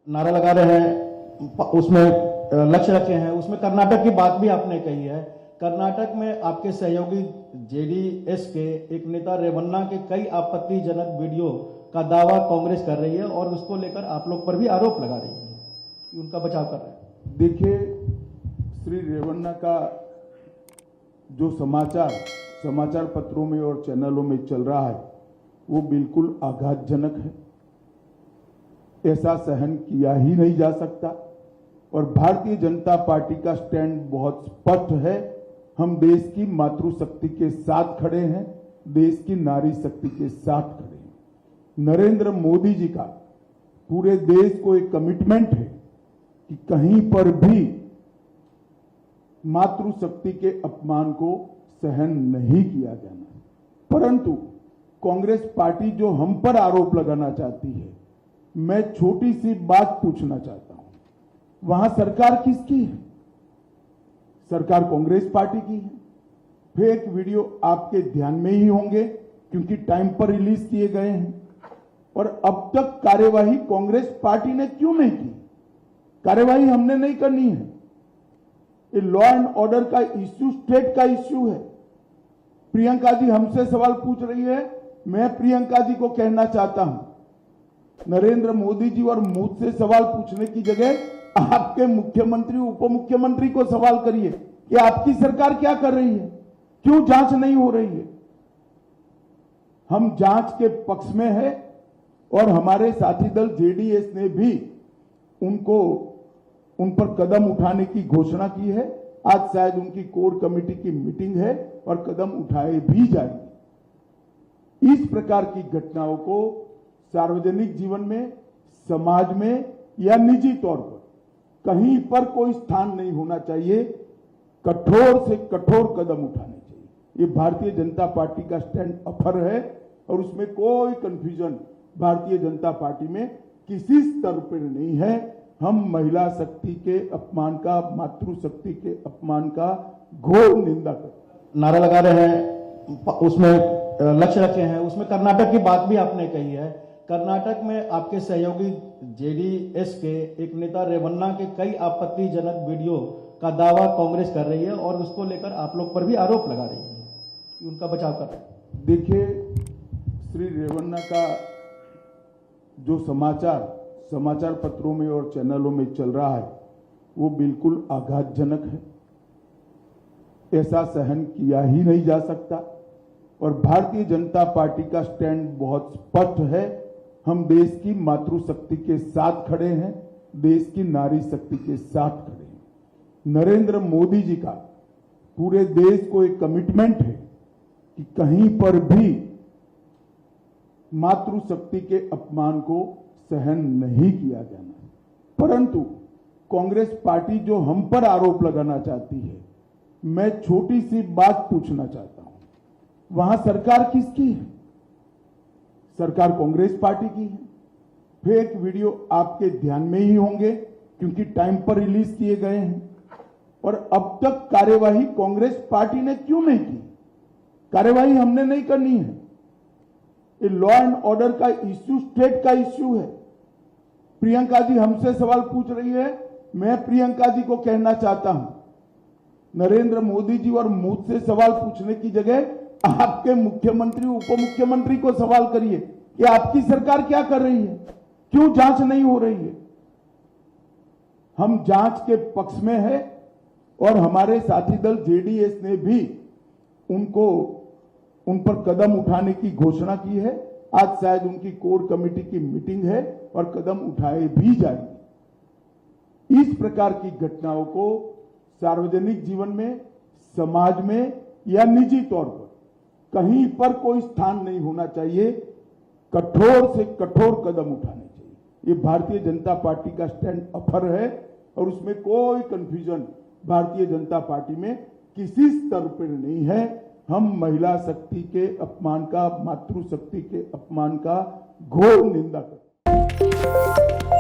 नारा लगा रहे हैं, उसमें लक्ष्य रखे हैं। उसमें कर्नाटक की बात भी आपने कही है। कर्नाटक में आपके सहयोगी जेडीएस के एक नेता रेवन्ना के कई आपत्तिजनक वीडियो का दावा कांग्रेस कर रही है और उसको लेकर आप लोग पर भी आरोप लगा रही है कि उनका बचाव कर रहे हैं। देखिए, श्री रेवन्ना का जो समाचार पत्रों में और चैनलों में चल रहा है वो बिल्कुल आघातजनक है। ऐसा सहन किया ही नहीं जा सकता और भारतीय जनता पार्टी का स्टैंड बहुत स्पष्ट है। हम देश की मातृशक्ति के साथ खड़े हैं, देश की नारी शक्ति के साथ खड़े हैं। नरेंद्र मोदी जी का पूरे देश को एक कमिटमेंट है कि कहीं पर भी मातृशक्ति के अपमान को सहन नहीं किया जाना। परंतु कांग्रेस पार्टी जो हम पर आरोप लगाना चाहती है, मैं छोटी सी बात पूछना चाहता हूं, वहां सरकार किसकी है? सरकार कांग्रेस पार्टी की है। फेक वीडियो आपके ध्यान में ही होंगे क्योंकि टाइम पर रिलीज किए गए हैं। और अब तक कार्यवाही कांग्रेस पार्टी ने क्यों नहीं की? कार्यवाही हमने नहीं करनी है। ये लॉ एंड ऑर्डर का इश्यू स्टेट का इश्यू है। प्रियंका जी हमसे सवाल पूछ रही है, मैं प्रियंका जी को कहना चाहता हूं, नरेंद्र मोदी जी और मुझसे सवाल पूछने की जगह आपके मुख्यमंत्री उप मुख्यमंत्री को सवाल करिए कि आपकी सरकार क्या कर रही है, क्यों जांच नहीं हो रही है। हम जांच के पक्ष में है और हमारे साथी दल जेडीएस ने भी उन पर कदम उठाने की घोषणा की है। आज शायद उनकी कोर कमेटी की मीटिंग है और कदम उठाए भी जाएंगे। इस प्रकार की घटनाओं को सार्वजनिक जीवन में, समाज में या निजी तौर पर कहीं पर कोई स्थान नहीं होना चाहिए। कठोर से कठोर कदम उठाने चाहिए। ये भारतीय जनता पार्टी का स्टैंड अफर है और उसमें कोई कंफ्यूजन भारतीय जनता पार्टी में किसी स्तर पर नहीं है। हम महिला शक्ति के अपमान का, मातृशक्ति के अपमान का घोर निंदा करते हैं। नारा लगा रहे हैं, उसमें लक्ष्य रखे हैं। उसमें कर्नाटक की बात भी आपने कही है। कर्नाटक में आपके सहयोगी जेडीएस के एक नेता रेवन्ना के कई आपत्तिजनक वीडियो का दावा कांग्रेस कर रही है और उसको लेकर आप लोग पर भी आरोप लगा रही है कि उनका बचाव कर रहे हैं। देखिए, श्री रेवन्ना का जो समाचार पत्रों में और चैनलों में चल रहा है वो बिल्कुल आघातजनक है। ऐसा सहन किया ही नहीं जा सकता और भारतीय जनता पार्टी का स्टैंड बहुत स्पष्ट है। हम देश की मातृशक्ति के साथ खड़े हैं, देश की नारी शक्ति के साथ खड़े हैं। नरेंद्र मोदी जी का पूरे देश को एक कमिटमेंट है कि कहीं पर भी मातृशक्ति के अपमान को सहन नहीं किया जाना। परंतु कांग्रेस पार्टी जो हम पर आरोप लगाना चाहती है, मैं छोटी सी बात पूछना चाहता हूं, वहां सरकार किसकी है? सरकार कांग्रेस पार्टी की है। फेक वीडियो आपके ध्यान में ही होंगे क्योंकि टाइम पर रिलीज किए गए हैं। और अब तक कार्यवाही कांग्रेस पार्टी ने क्यों नहीं की? कार्यवाही हमने नहीं करनी है। ये लॉ एंड ऑर्डर का इश्यू स्टेट का इश्यू है। प्रियंका जी हमसे सवाल पूछ रही है, मैं प्रियंका जी को कहना चाहता हूं, नरेंद्र मोदी जी और मुझसे सवाल पूछने की जगह आपके मुख्यमंत्री उप मुख्यमंत्री को सवाल करिए कि आपकी सरकार क्या कर रही है, क्यों जांच नहीं हो रही है। हम जांच के पक्ष में है और हमारे साथी दल जेडीएस ने भी उन पर कदम उठाने की घोषणा की है। आज शायद उनकी कोर कमेटी की मीटिंग है और कदम उठाए भी जाएंगे। इस प्रकार की घटनाओं को सार्वजनिक जीवन में, समाज में या निजी तौर पर कहीं पर कोई स्थान नहीं होना चाहिए। कठोर से कठोर कदम उठाने चाहिए। ये भारतीय जनता पार्टी का स्टैंड अफर है और उसमें कोई कंफ्यूजन भारतीय जनता पार्टी में किसी स्तर पर नहीं है। हम महिला शक्ति के अपमान का, मातृशक्ति के अपमान का घोर निंदा करते हैं।